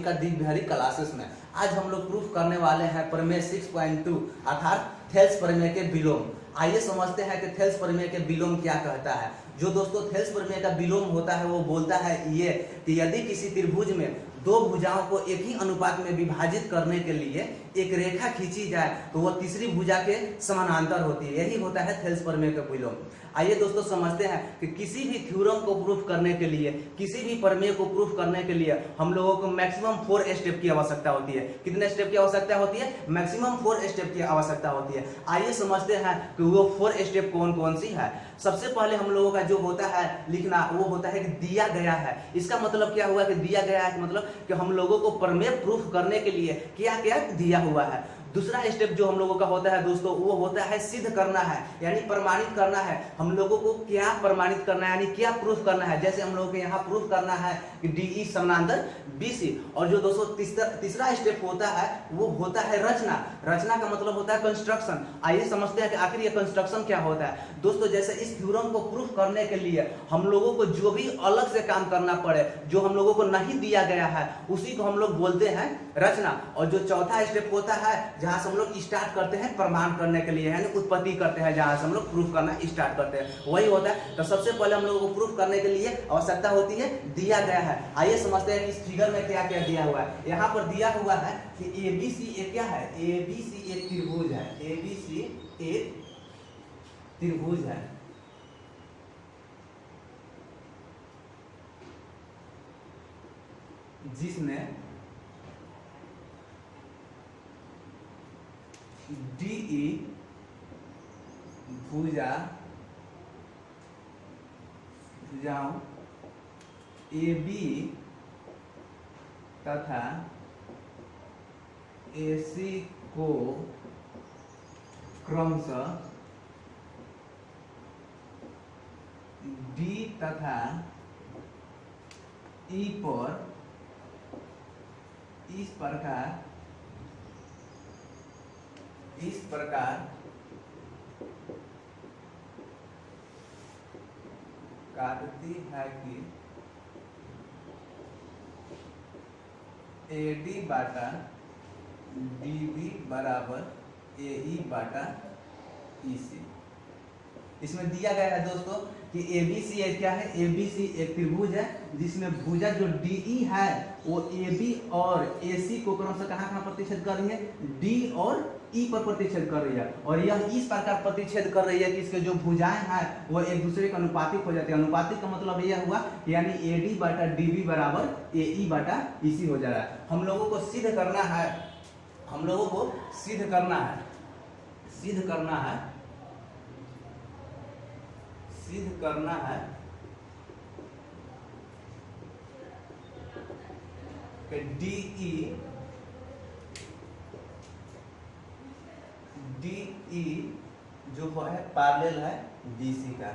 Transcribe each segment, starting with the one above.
का द्विभारी क्लासेस में। आज हम लोग प्रूफ करने वाले हैं प्रमेय 6.2 अर्थात थेल्स प्रमेय के विलोम। आइए समझते हैं कि थेल्स प्रमेय के विलोम क्या कहता है। जो दोस्तों थेल्स प्रमेय का विलोम होता है वो बोलता है ये कि यदि किसी त्रिभुज में दो भुजाओं को एक ही अनुपात में विभाजित करने के लिए एक रेखा खींची जाए तो वह तीसरी भुजा के समानांतर होती है। यही होता है थेल्स प्रमेय का विलोम। आइए दोस्तों समझते हैं कि किसी भी थ्योरम को प्रूफ करने के लिए, किसी भी प्रमेय को प्रूफ करने के लिए हम लोगों को मैक्सिमम 4 स्टेप की आवश्यकता होती है। कितने स्टेप की आवश्यकता होती है? मैक्सिमम 4 स्टेप की आवश्यकता होती है। आइए समझते हैं कि वो 4 स्टेप कौन कौन सी है। सबसे पहले हम लोगों का जो होता है लिखना, वो होता है कि दिया गया है। इसका मतलब क्या हुआ कि दिया गया है मतलब कि हम लोगों को प्रमेय प्रूफ करने के लिए क्या क्या दिया हुआ है। दूसरा स्टेप जो हम लोगों का होता है दोस्तों वो होता है सिद्ध करना है, यानी प्रमाणित करना है। हम लोगों को क्या प्रमाणित करना है, यानी क्या प्रूफ करना है। जैसे हम लोगों को यहाँ प्रूफ करना है कि DE समानांतर BC। और जो दोस्तों तीसरा स्टेप होता है वो होता है रचना। रचना का मतलब होता है कंस्ट्रक्शन। आइए समझते हैं कि आखिर ये कंस्ट्रक्शन क्या होता है। दोस्तों जैसे इस थ्योरम को प्रूफ करने के लिए हम लोगों को जो भी अलग से काम करना पड़े, जो हम लोगों को नहीं दिया गया है, उसी को हम लोग बोलते हैं रचना। और जो चौथा स्टेप होता है जहां से हम लोग स्टार्ट करते हैं प्रमाण करने के लिए, यानी उत्पत्ति करते हैं, जहां से हम लोग प्रूफ करना स्टार्ट करते हैं, वही होता है। तो सबसे पहले हम लोगों को प्रूफ करने के लिए आवश्यकता होती है दिया गया है। आइए समझते हैं कि इस फिगर में क्या क्या दिया हुआ है। यहाँ पर दिया हुआ है कि ABC एक क्या है, ABC एक त्रिभुज है। ABC एक त्रिभुज है जिसमें DE भुजाओं AB तथा AC को क्रमशः D तथा E पर इस प्रकार काटती है कि AD बाटा DB बराबर AE बाटा EC। इसमें दिया गया है दोस्तों कि ABC एक क्या है, ABC एक त्रिभुज है जिसमें भुजा जो DE है वो AB और AC को क्रमशः कहाँ प्रतिच्छेद कर रही है, D और E पर प्रतिच्छेद कर रही है। और यह इस प्रकार प्रतिच्छेद कर रही है कि इसके जो भुजाएं हैं वो एक दूसरे के अनुपातिक हो जाते हैं। अनुपातिक का मतलब यह हुआ यानी AD बाटा DB बराबर AE बाटा EC हो जा रहा है। हम लोगों को सिद्ध करना है, हम लोगों को सिद्ध करना है कि DE जो है पैरेलल है BC का।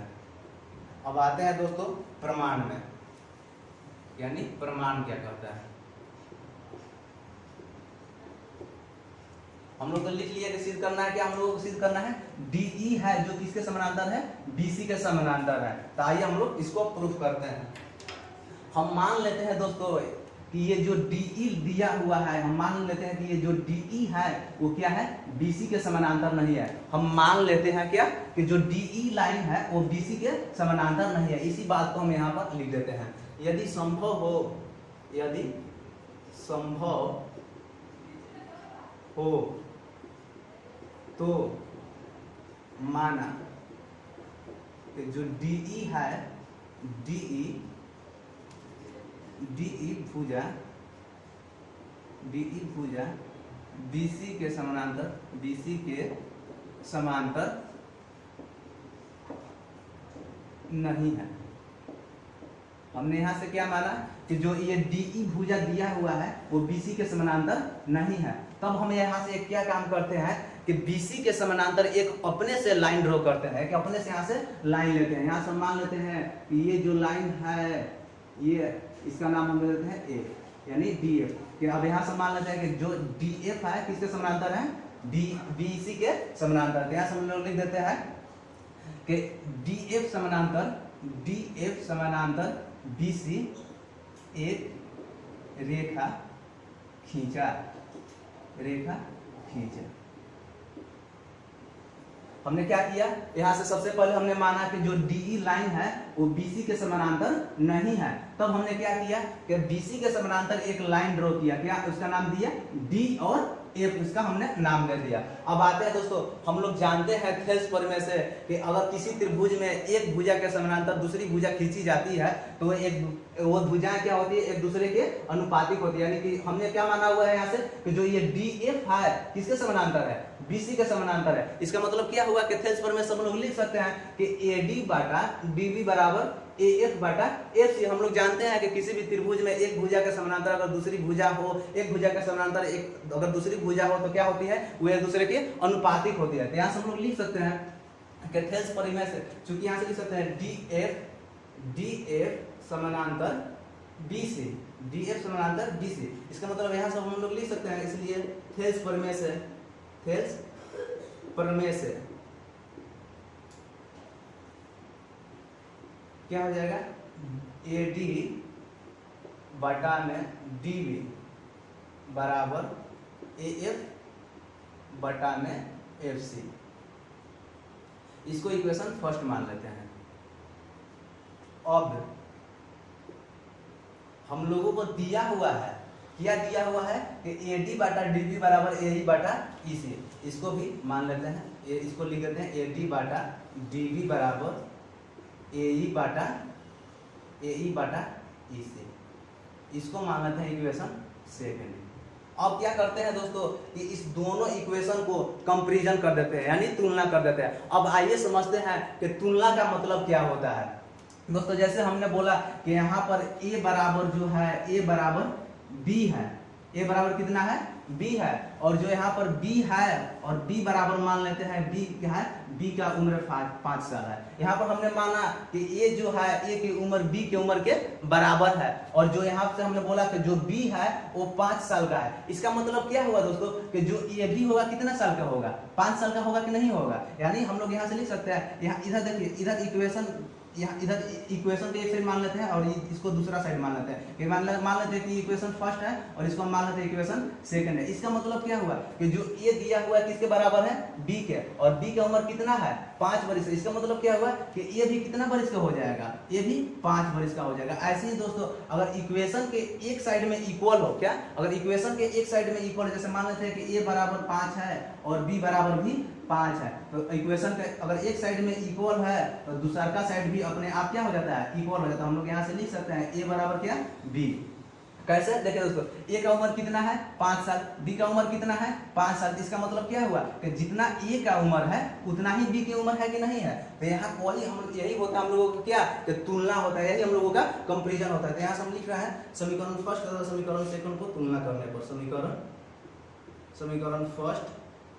अब आते हैं दोस्तों प्रमाण में, यानी प्रमाण क्या कहता है। हम लोग तो लिख लिया कि सिद्ध करना है, क्या हम लोगों को सिद्ध करना है DE है जो किसके समानांतर है, BC के समानांतर है। तो आइए हम लोग इसको प्रूफ करते हैं। हम मान लेते हैं दोस्तों कि ये जो DE दिया हुआ है, हम मान लेते हैं कि ये जो DE है वो क्या है, BC के समानांतर नहीं है। हम मान लेते हैं क्या कि जो DE लाइन है वो BC के समानांतर नहीं है। इसी बात को हम यहाँ पर लिख देते हैं। यदि संभव हो तो माना कि जो DE है, DE भुजा BC के समानांतर नहीं है। हमने यहाँ से क्या माना कि जो ये DE भुजा दिया हुआ है वो BC के समानांतर नहीं है। तब हम यहाँ से एक क्या काम करते हैं कि BC के समानांतर एक अपने से लाइन ड्रॉ करते हैं, कि अपने से यहाँ से लाइन लेते हैं। यहाँ से मान लेते हैं कि ये जो लाइन है ये इसका नाम हम लेते हैं A, यानी DF। कि अब यहाँ से मान लेते हैं कि जो DF है किसके समानांतर है, BC के समानांतर। तो यहाँ से हम लोग लिख देते हैं कि DF समानांतर BC एक रेखा खींचा, रेखा खींचा। हमने क्या किया, यहाँ से सबसे पहले हमने माना कि जो DE लाइन है वो BC के समानांतर नहीं है। तब हमने क्या किया कि BC के समानांतर एक लाइन ड्रॉ किया, क्या उसका नाम दिया D और F, इसका हमने नाम दे दिया। अब आते हैं दोस्तों, हम लोग जानते हैं थेल्स प्रमेय से कि अगर किसी त्रिभुज में एक भुजा के समानांतर दूसरी भुजा खींची जाती है तो वो भुजाएं क्या होती है, एक दूसरे के अनुपातिक होती है। यानी कि हमने क्या माना हुआ है यहाँ से कि जो ये DF है किसके समानांतर है, BC के समानांतर है। इसका मतलब क्या हुआ कि थेल्स प्रमेय से हम लोग लिख सकते हैं कि AD बाटा DB बराबर AF बाटा FC। हम लोग जानते हैं कि किसी भी त्रिभुज में एक भुजा के समानांतर अगर दूसरी भुजा हो, एक भुजा के समानांतर एक अगर दूसरी भुजा हो तो क्या होती है, वो एक दूसरे के अनुपातिक होती है। तो यहाँ से हम लोग लिख सकते हैं कि थेल्स प्रमेय से, चूंकि यहाँ से लिख सकते हैं DF समानांतर BC, DF समानांतर BC। इसका मतलब यहाँ से हम लोग लिख सकते हैं, इसलिए थेल्स प्रमेय से, थेल्स प्रमेय से क्या हो जाएगा, AD बटा में DB बराबर AF बटा में FC। इसको इक्वेशन फर्स्ट मान लेते हैं। अब हम लोगों को दिया हुआ है, क्या दिया हुआ है कि AD बटा DB बराबर AE बटा EC। इसको भी मान लेते हैं, इसको लिख देते हैं AD बटा DB बराबर AE बटा EC। इसको मान लेते हैं इक्वेशन सेकंड। अब क्या करते हैं दोस्तों कि इस दोनों इक्वेशन को कंपैरिजन कर देते हैं, यानी तुलना कर देते हैं। अब आइए समझते हैं कि तुलना का मतलब क्या होता है। दोस्तों जैसे हमने बोला कि यहाँ पर A बराबर जो है, A बराबर B है, A बराबर कितना है, B है, और जो यहाँ पर B है और B बराबर मान लेते हैं, B क्या है, B का उम्र 5 साल है। यहाँ पर हमने माना कि A जो है, A की उम्र B की उम्र के बराबर है, और जो यहाँ से हमने बोला कि जो B है वो 5 साल का है। इसका मतलब क्या हुआ दोस्तों कि जो AB होगा कितना साल का होगा, 5 साल का होगा कि नहीं होगा। यानी हम लोग यहाँ से लिख सकते हैं, यहाँ इधर देखिए, इधर इक्वेशन, यहाँ इधर इक्वेशन को एक साइड मान लेते हैं और इसको दूसरा साइड मान लेते हैं। मान लेते हैं कि इक्वेशन फर्स्ट है और इसको मान लेते हैं इक्वेशन सेकंड है। इसका मतलब क्या हुआ कि जो ये दिया हुआ है किसके बराबर है, B के, और B का उम्र कितना है, 5 वर्ष। इसका मतलब क्या हुआ कि ये भी कितना वर्ष का हो जाएगा, ये भी 5 वर्ष का हो जाएगा। ऐसे ही दोस्तों अगर इक्वेशन के एक साइड में इक्वल हो, क्या अगर इक्वेशन के एक साइड में इक्वल, जैसे मान लेते हैं कि A बराबर 5 है और B बराबर भी 5 है, तो इक्वेशन के अगर एक साइड में इक्वल है तो दूसरा का साइड भी अपने आप क्या हो जाता है, इक्वल हो जाता है। हम लोग यहाँ से लिख सकते हैं A बराबर क्या, B। कैसे, देखिए दोस्तों, A का उम्र कितना है, 5 साल, B का उम्र कितना है, 5 साल। इसका मतलब क्या हुआ कि जितना A का उम्र है उतना ही B की उम्र है कि नहीं है। तो यहाँ वही हम यही होता है हम लोगों को क्या कि तुलना होता है, यही हम लोगों का कंपैरिजन होता है। तो यहाँ से हम लिख रहे हैं समीकरण फर्स्ट तथा समीकरण सेकंड को तुलना करने पर, समीकरण फर्स्ट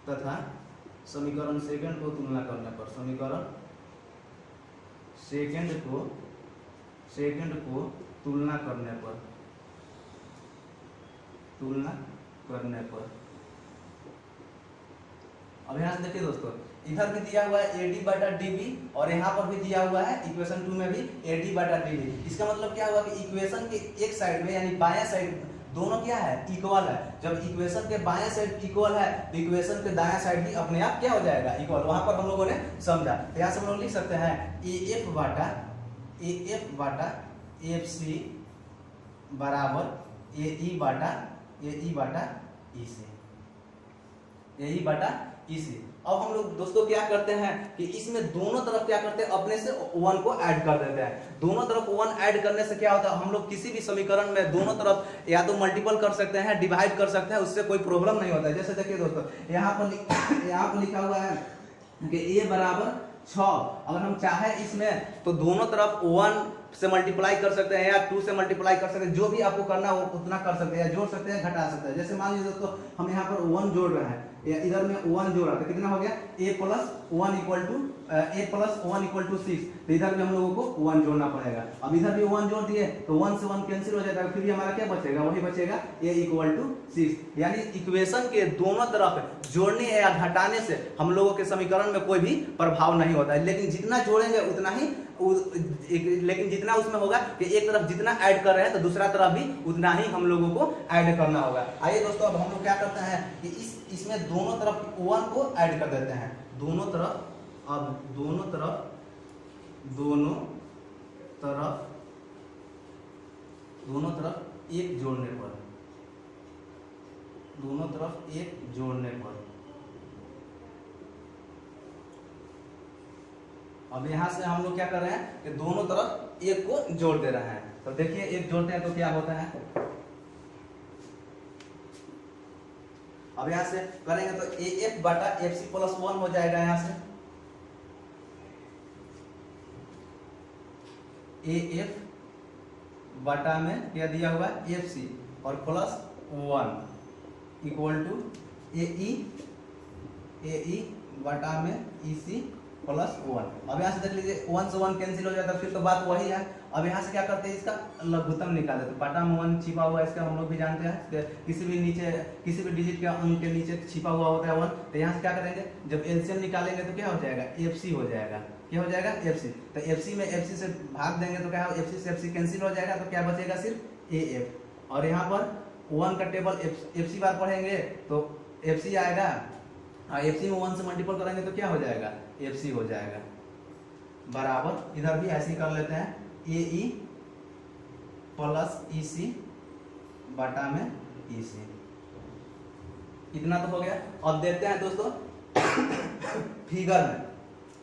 तथा समीकरण सेकंड को तुलना करने पर, समीकरण सेकंड को तुलना करने पर। अब यहाँ से देखिए दोस्तों, इधर भी दिया हुआ है AD बटा DB और यहाँ पर भी दिया हुआ है इक्वेशन 2 में भी AD बटा DB। इसका मतलब क्या हुआ कि इक्वेशन के एक साइड में यानी बायां साइड दोनों क्या है, इक्वल है। जब इक्वेशन के बायां साइड इक्वल है तो इक्वेशन के दायां साइड भी अपने आप क्या हो जाएगा, इक्वल। वहां पर हम लोगों ने समझा। तो यहाँ से हम लोग लिख सकते हैं AF बटा FC बराबर AE बटा EC। अब हम लोग दोस्तों क्या करते हैं कि इसमें दोनों तरफ क्या करते हैं, अपने से 1 को ऐड कर देते हैं। दोनों तरफ 1 ऐड करने से क्या होता है, हम लोग किसी भी समीकरण में दोनों तरफ या तो मल्टीपल कर सकते हैं, डिवाइड कर सकते हैं, उससे कोई प्रॉब्लम नहीं होता है। जैसे देखिए दोस्तों, यहाँ पर लिखा हुआ है कि A बराबर 6। अगर हम चाहे इसमें तो दोनों तरफ 1 से मल्टीप्लाई कर सकते हैं या 2 से मल्टीप्लाई कर सकते हैं, जो भी आपको करना हो उतना कर सकते हैं, या जोड़ सकते हैं, घटा सकते हैं। जैसे मान लीजिए दोस्तों हम यहाँ पर 1 जोड़ रहे हैं, इधर में 1 जोड़ रहा था, कितना हो गया, A + 1 = A plus 1 equal to 6, तो इधर भी हम लोगों को 1 जोड़ना पड़ेगा। अब इधर भी 1 जोड़ दिए तो 1 से 1 कैंसिल हो जाएगा, फिर भी हमारा क्या बचेगा, वही बचेगा ए इक्वल टू 6। यानी इक्वेशन के दोनों तरफ जोड़ने या घटाने से हम लोगों के समीकरण में कोई भी प्रभाव नहीं होता है, लेकिन जितना जोड़ेंगे उतना ही लेकिन जितना उसमें होगा कि एक तरफ जितना ऐड कर रहे हैं तो दूसरा तरफ भी उतना ही हम लोगों को ऐड करना होगा। आइए दोस्तों, अब हम लोग क्या करते हैं कि इसमें दोनों तरफ 1 को ऐड कर देते हैं, दोनों तरफ एक जोड़ने पर अब यहाँ से हम लोग क्या कर रहे हैं कि दोनों तरफ एक को जोड़ दे रहे हैं। तो देखिए एक जोड़ते हैं तो क्या होता है, अब यहाँ से करेंगे तो AF बटा FC प्लस 1 हो जाएगा। यहाँ से AF बटा में क्या दिया हुआ है FC और प्लस 1 इक्वल टू AE बटा में EC प्लस 1। अब यहाँ से देख लीजिए 1 से 1 कैंसिल हो जाता है, फिर तो बात वही है। अब यहाँ से क्या करते हैं, इसका लघुत्तम निकालते हैं। बटा में 1 छिपा हुआ है, इसका हम लोग भी जानते हैं, किसी भी डिजिट के अंक के नीचे छिपा हुआ होता है 1। तो यहाँ से क्या करेंगे, जब एलसीएम निकालेंगे तो क्या हो जाएगा, FC हो जाएगा। क्या हो जाएगा, FC। तो FC में FC से भाग देंगे तो क्या हो, FC से FC कैंसिल हो जाएगा, तो क्या बचेगा सिर्फ AF। और यहाँ पर 1 का टेबल FC बार पढ़ेंगे तो FC आएगा, FC में 1 से मल्टीपल करेंगे तो क्या हो जाएगा, FC हो जाएगा। बराबर इधर भी ऐसे ही कर लेते हैं, AE प्लस EC बटा में EC। इतना तो हो गया। अब देखते हैं दोस्तों फिगर में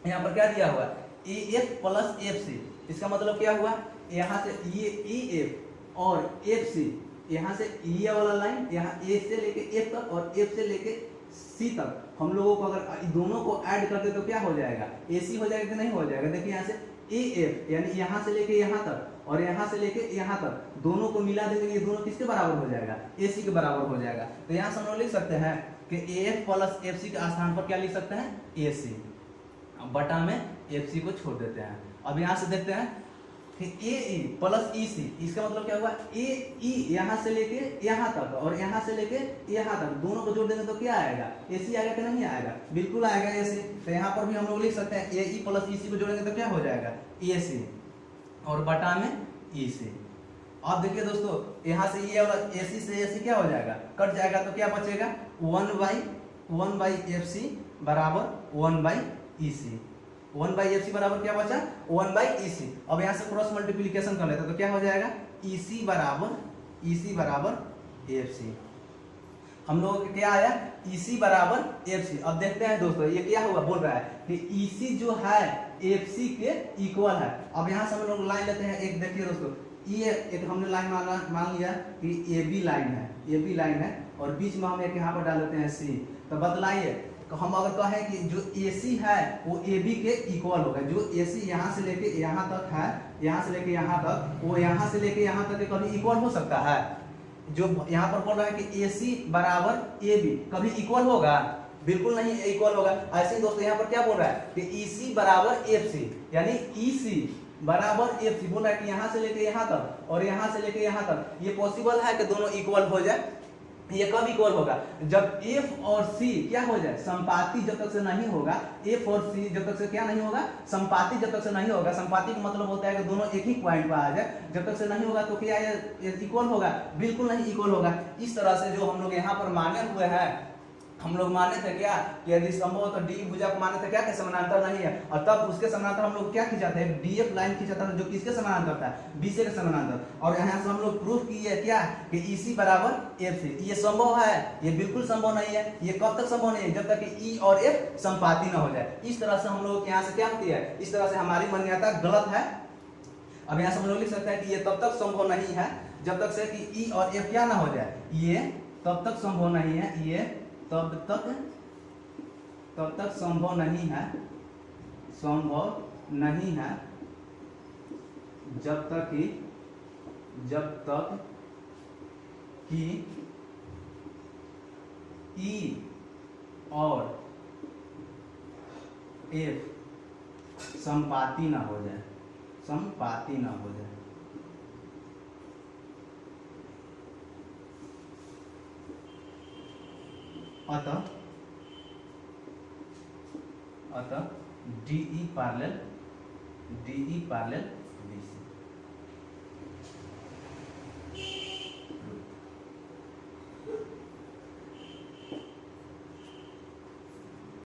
यहाँ पर क्या दिया हुआ है, EF प्लस FC। इसका मतलब क्या हुआ, यहाँ से ये EF और FC, यहाँ से ये वाला लाइन यहाँ A से लेके F तक और F से लेके C तक हम लोगों को अगर दोनों को ऐड कर दे तो क्या हो जाएगा, AC हो जाएगा कि नहीं हो जाएगा। देखिए यहाँ से AF यानी यहाँ से लेके यहाँ तक और यहाँ से लेके यहाँ तक दोनों को मिला देंगे, ये दोनों किसके बराबर हो जाएगा, AC के बराबर हो जाएगा। तो यहाँ से हम लोग लिख सकते हैं कि AF प्लस FC के स्थान पर क्या लिख सकते हैं, AC बटा में FC को छोड़ देते हैं। अब यहाँ से देखते हैं कि AE प्लस EC, इसका मतलब क्या हुआ, AE यहाँ से लेके यहाँ तक और यहाँ से लेके यहाँ तक दोनों को जोड़ देंगे तो क्या आएगा, AC आएगा कि नहीं आएगा, बिल्कुल आएगा AC। तो यहाँ पर भी हम लोग लिख सकते हैं AE प्लस EC को जोड़ेंगे तो क्या हो जाएगा, AC और बटा में EC। अब देखिए दोस्तों यहाँ से ये वाला AC से AC क्या हो जाएगा, कट जाएगा, तो क्या बचेगा 1 बाई FC बराबर 1 बाई EC। 1 बाई FC बराबर क्या बचा, 1 बाई EC। अब यहाँ से क्रॉस मल्टीप्लीकेशन कर लेते हैं तो क्या हो जाएगा, EC बराबर FC। हम लोगों को क्या आया, EC बराबर FC। अब देखते हैं दोस्तों ये क्या हुआ, बोल रहा है कि EC जो है FC के इक्वल है। अब यहाँ से हम लोग लाइन लेते हैं एक, देखिए दोस्तों ये एक हमने लाइन मान लिया कि AB लाइन है और बीच में हम एक यहाँ पर डाल देते हैं C। तो बतलाइए, तो हम अगर कहें कि जो AC है वो AB के इक्वल होगा, जो AC यहाँ से लेके यहाँ तक है, यहाँ से लेके यहाँ तक, वो यहाँ से लेके यहाँ तक कभी इक्वल हो सकता है। जो यहाँ पर बोल रहा है कि AC बराबर AB कभी इक्वल होगा, बिल्कुल नहीं इक्वल होगा। ऐसे ही दोस्तों यहाँ पर क्या बोल रहा है कि EC बराबर FC यानी EC बराबर FC बोल रहा है कि यहाँ से लेके यहाँ तक और यहाँ से लेके यहाँ तक ये पॉसिबल है कि दोनों इक्वल हो जाए। ये कब इक्वल होगा, जब F और C क्या हो जाए, संपाती जब तक से नहीं होगा, F और C जब तक से क्या नहीं होगा, संपाती जब तक से नहीं होगा। संपाती का मतलब होता है कि दोनों एक ही पॉइंट पर आ जाए, जब तक से नहीं होगा तो क्या ये इक्वल होगा, बिल्कुल नहीं इक्वल होगा। इस तरह से जो हम लोग यहाँ पर माने हुए हैं, हम लोग माने थे क्या कि यदि संभव तो डी भुजा को माने थे क्या कि समानांतर नहीं है, और तब उसके समानांतर हम लोग क्या खींचाते हैं, DF लाइन खींचाता है जो किसके समानांतर था, BC के समानांतर। और यहाँ से हम लोग प्रूफ किए क्या कि EC बराबर FC। ये संभव है, ये बिल्कुल संभव नहीं है। ये कब तक संभव नहीं है, जब तक कि E और F संपाती न हो जाए। इस तरह से हम लोग यहाँ से क्या होती है, इस तरह से हमारी मान्यता गलत है। अब यहाँ से हम लोग लिख सकते हैं कि ये तब तक संभव नहीं है जब तक से कि E और F क्या ना हो जाए, ये तब तक संभव नहीं है, ये तब तक संभव नहीं है जब तक कि E और F समपाती ना हो जाए, समपाती ना हो जाए। अतः DE पैरेलल